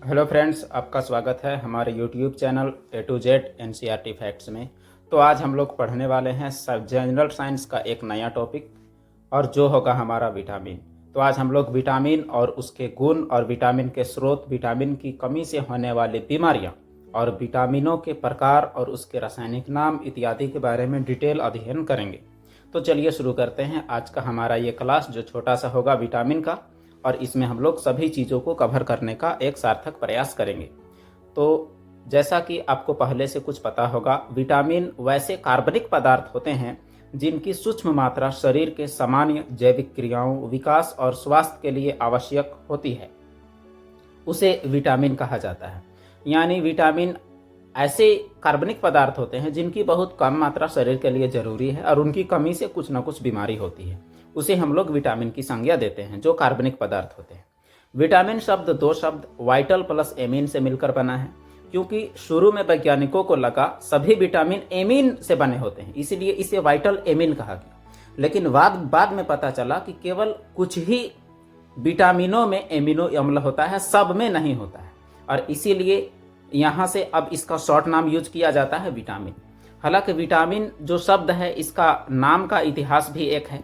Hello friends, आपका स्वागत है हमारे YouTube channel A to Z NCERT facts में। तो आज हम लोग पढ़ने वाले हैं सब जनरल साइंस का एक नया टॉपिक और जो होगा हमारा विटामिन। तो आज हम लोग विटामिन और उसके गुण और विटामिन के स्रोत, विटामिन की कमी से होने वाली बीमारियां और विटामिनों के प्रकार और उसके रासायनिक नाम इत्यादि के बारे में डिटेल अध्ययन करेंगे। तो चलिए शुरू करते हैं आज का हमारा ये क्लास, जो छोटा सा होगा विटामिन का, और इसमें हम लोग सभी चीज़ों को कवर करने का एक सार्थक प्रयास करेंगे। तो जैसा कि आपको पहले से कुछ पता होगा, विटामिन वैसे कार्बनिक पदार्थ होते हैं जिनकी सूक्ष्म मात्रा शरीर के सामान्य जैविक क्रियाओं, विकास और स्वास्थ्य के लिए आवश्यक होती है, उसे विटामिन कहा जाता है। यानी विटामिन ऐसे कार्बनिक पदार्थ होते हैं जिनकी बहुत कम मात्रा शरीर के लिए जरूरी है और उनकी कमी से कुछ ना कुछ बीमारी होती है, उसे हम लोग विटामिन की संज्ञा देते हैं, जो कार्बनिक पदार्थ होते हैं। विटामिन शब्द दो शब्द वाइटल प्लस एमीन से मिलकर बना है, क्योंकि शुरू में वैज्ञानिकों को लगा सभी विटामिन एमीन से बने होते हैं, इसलिए इसे वाइटल एमीन कहा गया। लेकिन बाद में पता चला कि केवल कुछ ही विटामिनों में एमिनो अम्ल होता है, सब में नहीं होता है, और इसीलिए यहाँ से अब इसका शॉर्ट नाम यूज किया जाता है विटामिन। हालांकि विटामिन जो शब्द है, इसका नाम का इतिहास भी एक है।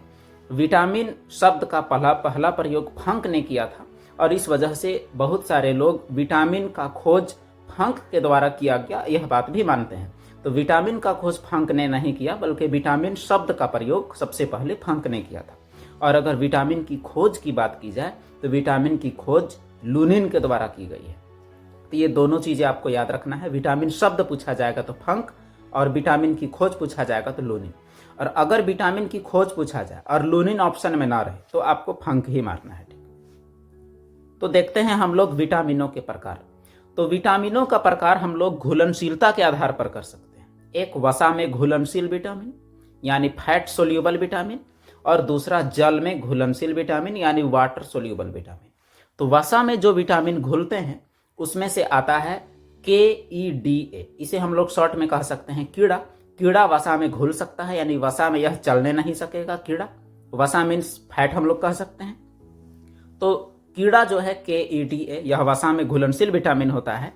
विटामिन शब्द का पहला प्रयोग फंक ने किया था, और इस वजह से बहुत सारे लोग विटामिन का खोज फंक के द्वारा किया गया यह बात भी मानते हैं। तो विटामिन का खोज फंक ने नहीं किया, बल्कि विटामिन शब्द का प्रयोग सबसे पहले फंक ने किया था। और अगर विटामिन की खोज की बात की जाए तो विटामिन की खोज लुनिन के द्वारा की गई है। तो ये दोनों चीजें आपको याद रखना है। विटामिन शब्द पूछा जाएगा तो फंक, और विटामिन की खोज पूछा जाएगा तो लुनिन। और अगर विटामिन की खोज पूछा जाए और लुनिन ऑप्शन में ना रहे तो आपको फंक ही मारना है। ठीक, तो देखते हैं हम लोग विटामिनों के प्रकार। तो विटामिनों का प्रकार हम लोग घुलनशीलता के आधार पर कर सकते हैं। एक वसा में घुलनशील विटामिन यानी फैट सोल्यूबल विटामिन, और दूसरा जल में घुलनशील विटामिन यानी वाटर सोल्यूबल विटामिन। तो वसा में जो विटामिन घुलते हैं उसमें से आता है KEDA, इसे हम लोग शॉर्ट में कह सकते हैं कीड़ा। कीड़ा वसा में घुल सकता है, यानी वसा में यह चलने नहीं सकेगा। कीड़ा, वसा मीन्स फैट हम लोग कह सकते हैं। तो कीड़ा जो है KEDA, यह वसा में घुलनशील विटामिन होता है।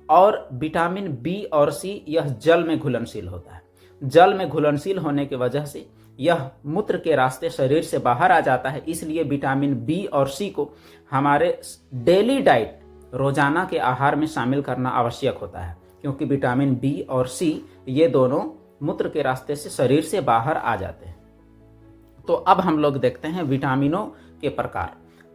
और विटामिन B और C यह जल में घुलनशील होता है। जल में घुलनशील होने की वजह से यह मूत्र के रास्ते शरीर से बाहर आ जाता है, इसलिए विटामिन B और C को हमारे डेली डाइट, रोजाना के आहार में शामिल करना आवश्यक होता है, क्योंकि विटामिन B और C ये दोनों मूत्र के रास्ते से शरीर से बाहर आ जाते हैं। तो अब हम लोग देखते हैं विटामिनों के प्रकार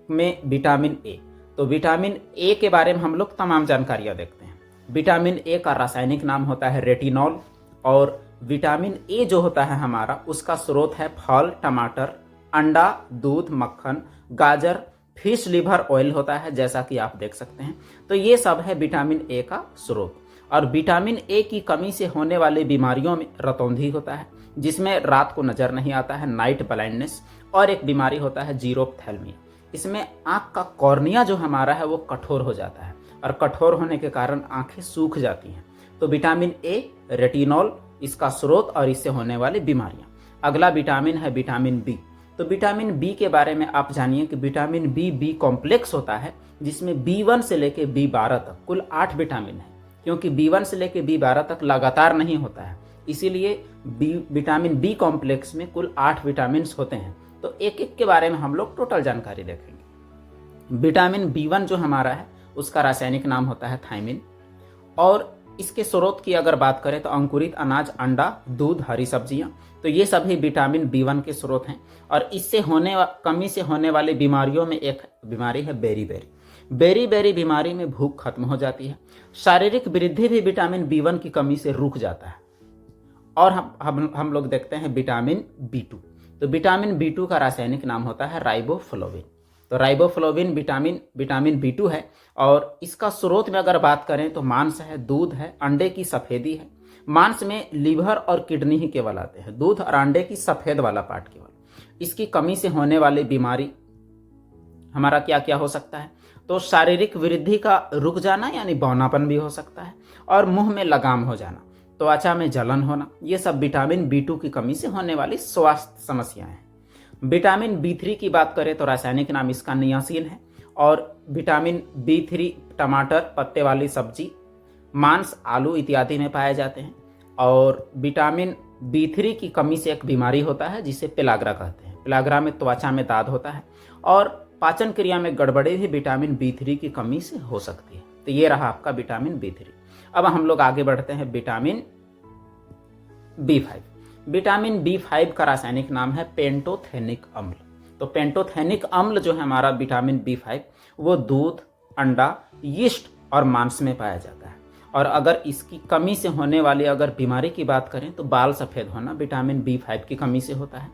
में विटामिन A। तो विटामिन A के बारे में हम लोग तमाम जानकारियां देखते हैं। विटामिन A का रासायनिक नाम होता है रेटिनॉल, और विटामिन A जो होता है हमारा, उसका स्रोत है फल, टमाटर, अंडा, दूध, मक्खन, गाजर, फिश लिवर ऑयल होता है, जैसा कि आप देख सकते हैं। तो ये सब है विटामिन A का स्रोत। और विटामिन A की कमी से होने वाली बीमारियों में रतौंधी होता है, जिसमें रात को नजर नहीं आता है, नाइट ब्लाइंडनेस, और एक बीमारी होता है जीरोप्थेल्मिया। इसमें आंख का कॉर्निया जो हमारा है वो कठोर हो जाता है, और कठोर होने के कारण आंखें सूख जाती हैं। तो विटामिन A, रेटिनॉल, इसका स्रोत और इससे होने वाली बीमारियां। अगला विटामिन है विटामिन B। तो विटामिन B के बारे में आप जानिए कि विटामिन B कॉम्प्लेक्स होता है, जिसमें B1 से लेके B12 तक कुल 8 विटामिन है। क्योंकि B1 से लेके B12 तक लगातार नहीं होता है, इसीलिए विटामिन B कॉम्प्लेक्स में कुल 8 विटामिन होते हैं। तो एक एक के बारे में हम लोग टोटल जानकारी देखेंगे। विटामिन B1 जो हमारा है उसका रासायनिक नाम होता है थायमिन, और इसके स्रोत की अगर बात करें तो अंकुरित अनाज, अंडा, दूध, हरी सब्जियां, तो ये सभी विटामिन B1 के स्रोत हैं। और इससे कमी से होने वाली बीमारियों में एक बीमारी है बेरी बीमारी में भूख खत्म हो जाती है। शारीरिक वृद्धि भी विटामिन B1 की कमी से रुक जाता है। और हम लोग देखते हैं विटामिन B2। तो विटामिन B2 का रासायनिक नाम होता है राइबोफ्लोविन। तो राइबोफ्लोविन विटामिन B2 है, और इसका स्रोत में अगर बात करें तो मांस है, दूध है, अंडे की सफेदी है। मांस में लीवर और किडनी ही केवल आते हैं, दूध और अंडे की सफेद वाला पार्ट केवल। इसकी कमी से होने वाली बीमारी हमारा क्या क्या हो सकता है? तो शारीरिक वृद्धि का रुक जाना यानी बौनापन भी हो सकता है, और मुंह में लगाम हो जाना, त्वचा में जलन होना, ये सब विटामिन B2 की कमी से होने वाली स्वास्थ्य समस्याएं हैं। विटामिन B3 की बात करें तो रासायनिक नाम इसका नियासिन है, और विटामिन B3 टमाटर, पत्ते वाली सब्जी, मांस, आलू इत्यादि में पाए जाते हैं। और विटामिन B3 की कमी से एक बीमारी होता है जिसे पेलाग्रा कहते हैं। पेलाग्रा में त्वचा में दाद होता है और पाचन क्रिया में गड़बड़ी भी विटामिन B3 की कमी से हो सकती है। तो ये रहा आपका विटामिन B3। अब हम लोग आगे बढ़ते हैं विटामिन B5। विटामिन B5 का रासायनिक नाम है पेंटोथेनिक अम्ल। तो पेंटोथेनिक अम्ल जो है हमारा विटामिन B5 वो दूध, अंडा, यीस्ट और मांस में पाया जाता है। और अगर इसकी कमी से होने वाली अगर बीमारी की बात करें तो बाल सफ़ेद होना विटामिन B5 की कमी से होता है।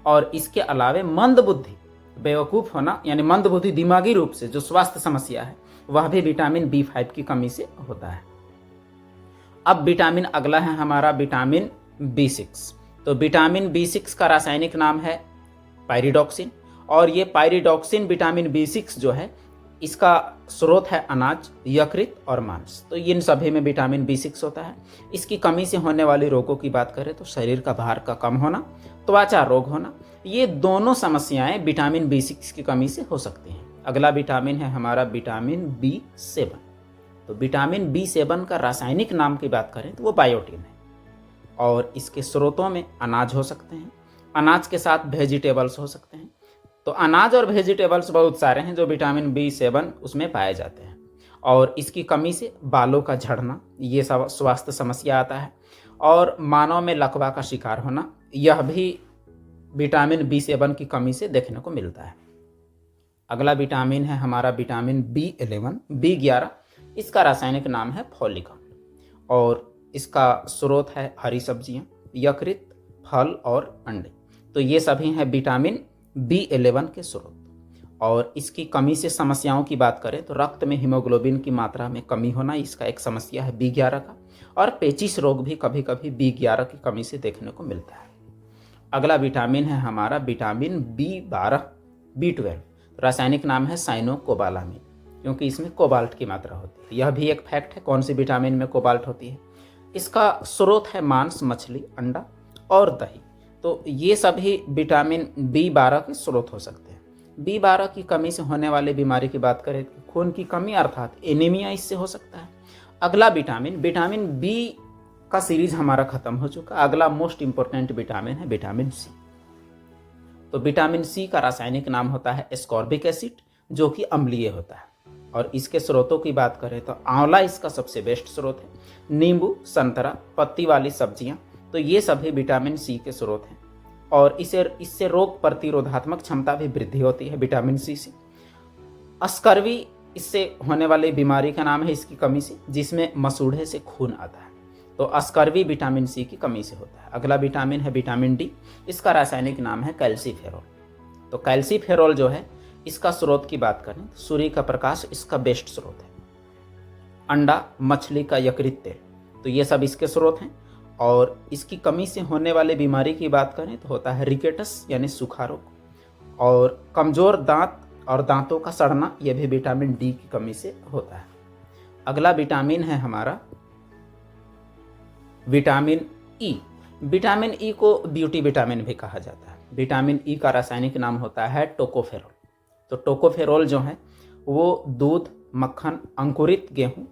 और इसके अलावे मंद बुद्धि, बेवकूफ़ होना, यानी मंद बुद्धि दिमागी रूप से जो स्वास्थ्य समस्या है वह भी विटामिन B5 की कमी से होता है। अब विटामिन अगला है हमारा विटामिन B6। तो विटामिन B6 का रासायनिक नाम है पायरिडॉक्सिन। और ये पायरिडॉक्सिन विटामिन B6 जो है इसका स्रोत है अनाज, यकृत और मांस। तो इन सभी में विटामिन B6 होता है। इसकी कमी से होने वाली रोगों की बात करें तो शरीर का भार का कम होना, त्वचा रोग होना, ये दोनों समस्याएं विटामिन B6 की कमी से हो सकती हैं। अगला विटामिन है हमारा विटामिन B7। तो विटामिन B7 का रासायनिक नाम की बात करें तो वो बायोटिन है। और इसके स्रोतों में अनाज हो सकते हैं, अनाज के साथ वेजिटेबल्स हो सकते हैं। तो अनाज और वेजिटेबल्स बहुत सारे हैं जो विटामिन B7 उसमें पाए जाते हैं। और इसकी कमी से बालों का झड़ना, ये सब स्वास्थ्य समस्या आता है। और मानव में लकवा का शिकार होना, यह भी विटामिन B7 की कमी से देखने को मिलता है। अगला विटामिन है हमारा विटामिन B11। इसका रासायनिक नाम है फोलिक अम्ल। और इसका स्रोत है हरी सब्जियां, यकृत, फल और अंडे। तो ये सभी हैं विटामिन B11 के स्रोत। और इसकी कमी से समस्याओं की बात करें तो रक्त में हीमोग्लोबिन की मात्रा में कमी होना, इसका एक समस्या है B11 का। और पेचिश रोग भी कभी कभी B11 की कमी से देखने को मिलता है। अगला विटामिन है हमारा विटामिन B12। रासायनिक नाम है साइनोकोबालामिन, क्योंकि इसमें कोबाल्ट की मात्रा होती है। यह भी एक फैक्ट है कौन सी विटामिन में कोबाल्ट होती है। इसका स्रोत है मांस, मछली, अंडा और दही। तो ये सभी विटामिन B12 के स्रोत हो सकते हैं। B12 की कमी से होने वाली बीमारी की बात करें तो खून की कमी अर्थात एनीमिया इससे हो सकता है। अगला विटामिन B का सीरीज हमारा खत्म हो चुका। अगला मोस्ट इंपॉर्टेंट विटामिन है विटामिन C। तो विटामिन C का रासायनिक नाम होता है एस्कॉर्बिक एसिड, जो कि अम्लीय होता है। और इसके स्रोतों की बात करें तो आंवला इसका सबसे बेस्ट स्रोत है, नींबू, संतरा, पत्ती वाली सब्जियां, तो ये सभी विटामिन C के स्रोत हैं। और इससे रोग प्रतिरोधात्मक क्षमता भी वृद्धि होती है विटामिन C से। अस्कर्वी इससे होने वाली बीमारी का नाम है इसकी कमी से, जिसमें मसूड़े से खून आता है। तो अस्कर्वी विटामिन C की कमी से होता है। अगला विटामिन है विटामिन D। इसका रासायनिक नाम है कैल्सीफेरॉल। तो कैल्सीफेरॉल जो है इसका स्रोत की बात करें तो सूर्य का प्रकाश इसका बेस्ट स्रोत है। अंडा, मछली का यकृत तेल, तो ये सब इसके स्रोत हैं। और इसकी कमी से होने वाले बीमारी की बात करें तो होता है रिकेटस यानी सूखा रोग। और कमजोर दांत और दांतों का सड़ना, यह भी विटामिन D की कमी से होता है। अगला विटामिन है हमारा विटामिन E। विटामिन E को ब्यूटी विटामिन भी कहा जाता है। विटामिन E का रासायनिक नाम होता है टोकोफेरोल। तो टोकोफेरोल जो है वो दूध, मक्खन, अंकुरित गेहूं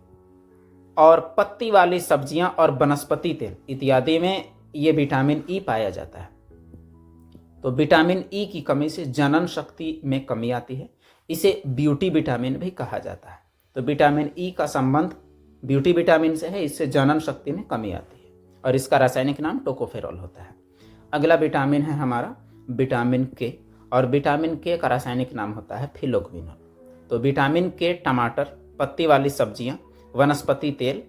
और पत्ती वाली सब्जियां और वनस्पति तेल इत्यादि में ये विटामिन E पाया जाता है। तो विटामिन E की कमी से जनन शक्ति में कमी आती है। इसे ब्यूटी विटामिन भी कहा जाता है। तो विटामिन E का संबंध ब्यूटी विटामिन से है, इससे जनन शक्ति में कमी आती है। और इसका रासायनिक नाम टोकोफेरोल होता है। अगला विटामिन है हमारा विटामिन K। और विटामिन K का रासायनिक नाम होता है फिलोक्विनोल। तो विटामिन K टमाटर, पत्ती वाली सब्जियां, वनस्पति तेल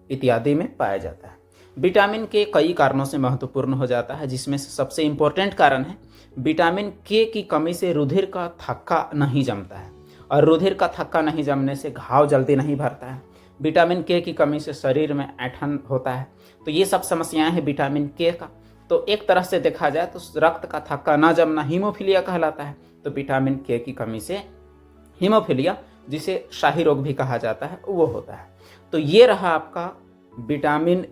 इत्यादि में पाया जाता है। विटामिन K कई कारणों से महत्वपूर्ण हो जाता है, जिसमें से सबसे इम्पोर्टेंट कारण है विटामिन K की कमी से रुधिर का थक्का नहीं जमता है। और रुधिर का थक्का नहीं जमने से घाव जल्दी नहीं भरता है। विटामिन K की कमी से शरीर में ऐंठन होता है। तो ये सब समस्याएं हैं विटामिन K का। तो एक तरह से देखा जाए तो रक्त का थक्का न जमना हीमोफीलिया कहलाता है। तो विटामिन K की कमी से हीमोफीलिया, जिसे शाही रोग भी कहा जाता है, वो होता है। तो ये रहा आपका विटामिन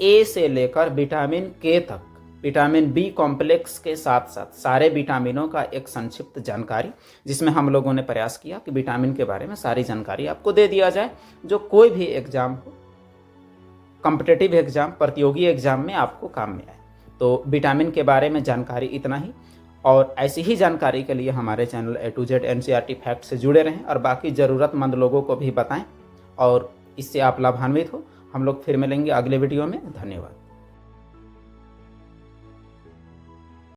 A से लेकर विटामिन K तक विटामिन बी कॉम्प्लेक्स के साथ साथ सारे विटामिनों का एक संक्षिप्त जानकारी, जिसमें हम लोगों ने प्रयास किया कि विटामिन के बारे में सारी जानकारी आपको दे दिया जाए, जो कोई भी एग्जाम हो, कॉम्पिटिटिव एग्जाम, प्रतियोगी एग्जाम में आपको काम में आए। तो विटामिन के बारे में जानकारी इतना ही, और ऐसी ही जानकारी के लिए हमारे channel A to Z NCERT fact से जुड़े रहें और बाकी ज़रूरतमंद लोगों को भी बताएं और इससे आप लाभान्वित हो। हम लोग फिर मिलेंगे अगले वीडियो में। धन्यवाद।